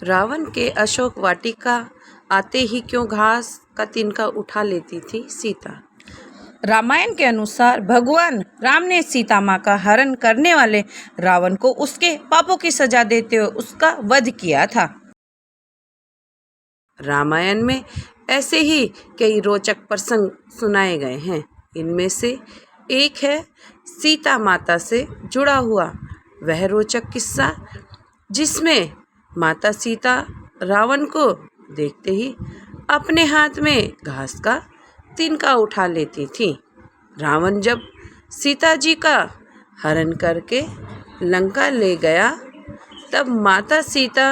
रावण के अशोक वाटिका आते ही क्यों घास का तिनका उठा लेती थी सीता। रामायण के अनुसार भगवान राम ने सीता माँ का हरण करने वाले रावण को उसके पापों की सजा देते हुए उसका वध किया था। रामायण में ऐसे ही कई रोचक प्रसंग सुनाए गए हैं। इनमें से एक है सीता माता से जुड़ा हुआ वह रोचक किस्सा जिसमें माता सीता रावण को देखते ही अपने हाथ में घास का तिनका उठा लेती थी। रावण जब सीता जी का हरण करके लंका ले गया तब माता सीता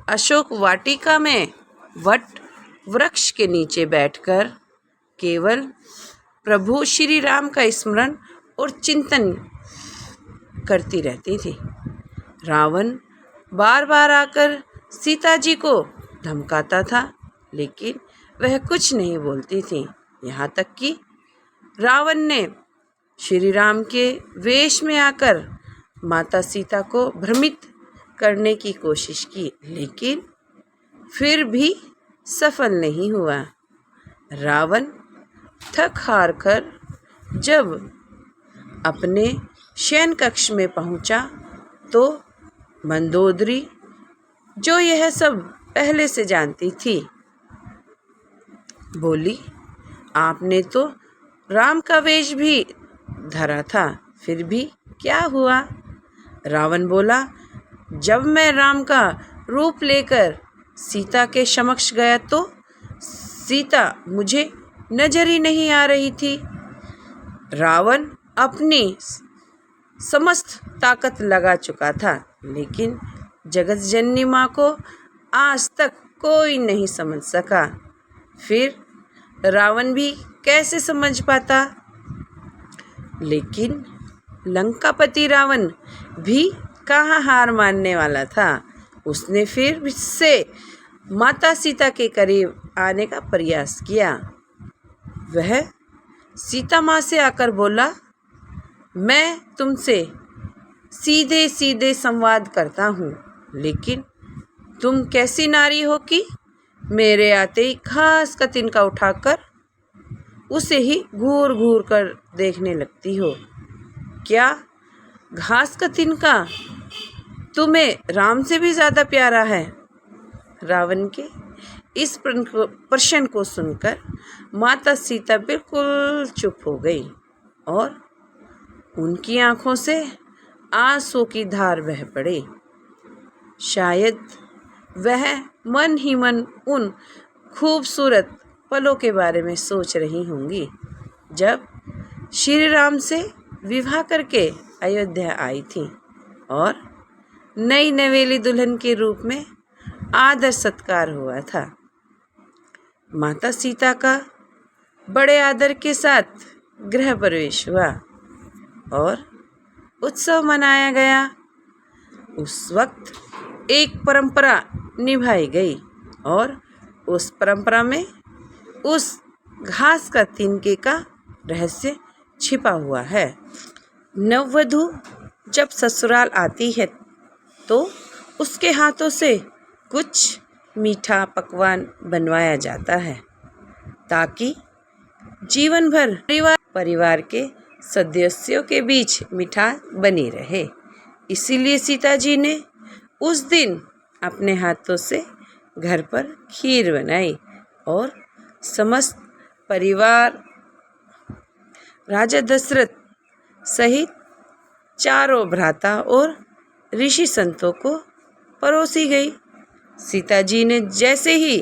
अशोक वाटिका में वट वृक्ष के नीचे बैठकर केवल प्रभु श्री राम का स्मरण और चिंतन करती रहती थी। रावण बार बार आकर सीता जी को धमकाता था, लेकिन वह कुछ नहीं बोलती थी। यहाँ तक कि रावण ने श्री राम के वेश में आकर माता सीता को भ्रमित करने की कोशिश की, लेकिन फिर भी सफल नहीं हुआ। रावण थक हार कर जब अपने शयन कक्ष में पहुंचा तो मंदोदरी, जो यह सब पहले से जानती थी, बोली, आपने तो राम का वेश भी धरा था, फिर भी क्या हुआ? रावण बोला, जब मैं राम का रूप लेकर सीता के समक्ष गया तो सीता मुझे नजर ही नहीं आ रही थी। रावण अपनी समस्त ताकत लगा चुका था, लेकिन जगत जननी माँ को आज तक कोई नहीं समझ सका। फिर रावण भी कैसे समझ पाता? लेकिन लंकापति रावण भी कहाँ हार मानने वाला था। उसने फिर से माता सीता के करीब आने का प्रयास किया। वह सीता माँ से आकर बोला, मैं तुमसे सीधे सीधे संवाद करता हूँ, लेकिन तुम कैसी नारी हो कि मेरे आते ही घास का तिनका उठाकर उसे ही घूर घूर कर देखने लगती हो। क्या घास का तिनका तुम्हें राम से भी ज़्यादा प्यारा है? रावण के इस प्रश्न को सुनकर माता सीता बिल्कुल चुप हो गई और उनकी आंखों से आंसू की धार बह पड़ी। शायद वह मन ही मन उन खूबसूरत पलों के बारे में सोच रही होंगी जब श्री राम से विवाह करके अयोध्या आई थी और नई नवेली दुल्हन के रूप में आदर सत्कार हुआ था। माता सीता का बड़े आदर के साथ गृह प्रवेश हुआ और उत्सव मनाया गया। उस वक्त एक परंपरा निभाई गई और उस परंपरा में उस घास का तिनके का रहस्य छिपा हुआ है। नववधू जब ससुराल आती है तो उसके हाथों से कुछ मीठा पकवान बनवाया जाता है ताकि जीवन भर परिवार के सदस्यों के बीच मिठास बनी रहे। इसीलिए सीता जी ने उस दिन अपने हाथों से घर पर खीर बनाई और समस्त परिवार राजा दशरथ सहित चारों भ्राता और ऋषि संतों को परोसी गई। सीता जी ने जैसे ही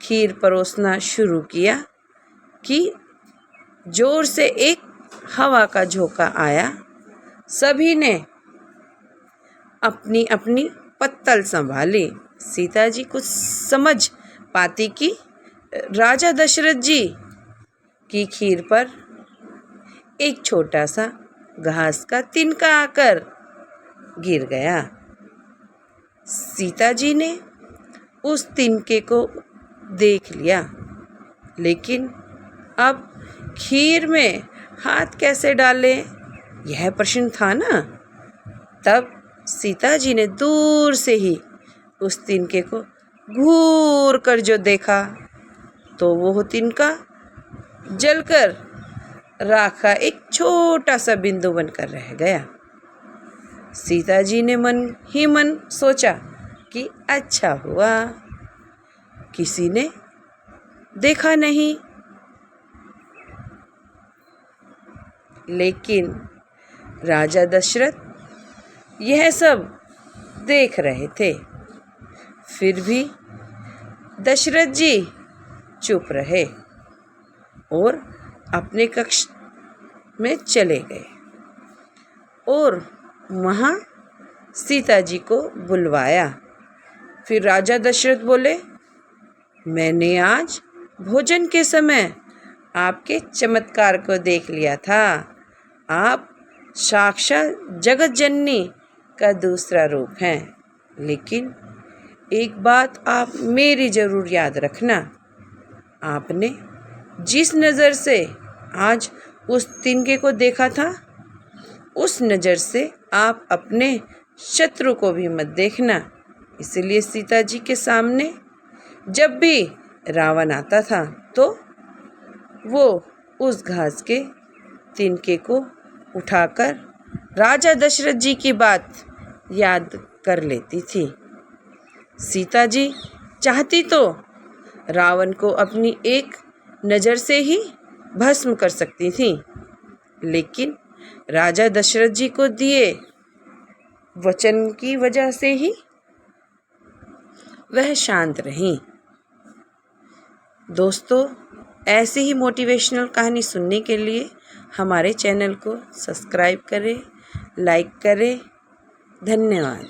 खीर परोसना शुरू किया कि जोर से एक हवा का झोंका आया। सभी ने अपनी अपनी पत्तल संभाली। सीता जी कुछ समझ पाती कि राजा दशरथ जी की खीर पर एक छोटा सा घास का तिनका आकर गिर गया। सीता जी ने उस तिनके को देख लिया, लेकिन अब खीर में हाथ कैसे डालें, यह प्रश्न था ना। तब सीता जी ने दूर से ही उस तिनके को घूर कर जो देखा तो वो तिनका जलकर राख का एक छोटा सा बिंदु बनकर रह गया। सीता जी ने मन ही मन सोचा कि अच्छा हुआ किसी ने देखा नहीं। लेकिन राजा दशरथ यह सब देख रहे थे, फिर भी दशरथ जी चुप रहे और अपने कक्ष में चले गए और वहाँ सीता जी को बुलवाया। फिर राजा दशरथ बोले, मैंने आज भोजन के समय आपके चमत्कार को देख लिया था। आप साक्षात जगत जननी का दूसरा रूप हैं। लेकिन एक बात आप मेरी ज़रूर याद रखना, आपने जिस नज़र से आज उस तिनके को देखा था, उस नज़र से आप अपने शत्रु को भी मत देखना। इसलिए सीता जी के सामने जब भी रावण आता था तो वो उस घास के तिनके को उठाकर राजा दशरथ जी की बात याद कर लेती थी। सीता जी चाहती तो रावण को अपनी एक नज़र से ही भस्म कर सकती थी, लेकिन राजा दशरथ जी को दिए वचन की वजह से ही वह शांत रहीं। दोस्तों, ऐसे ही मोटिवेशनल कहानी सुनने के लिए हमारे चैनल को सब्सक्राइब करें, लाइक करें। धन्यवाद।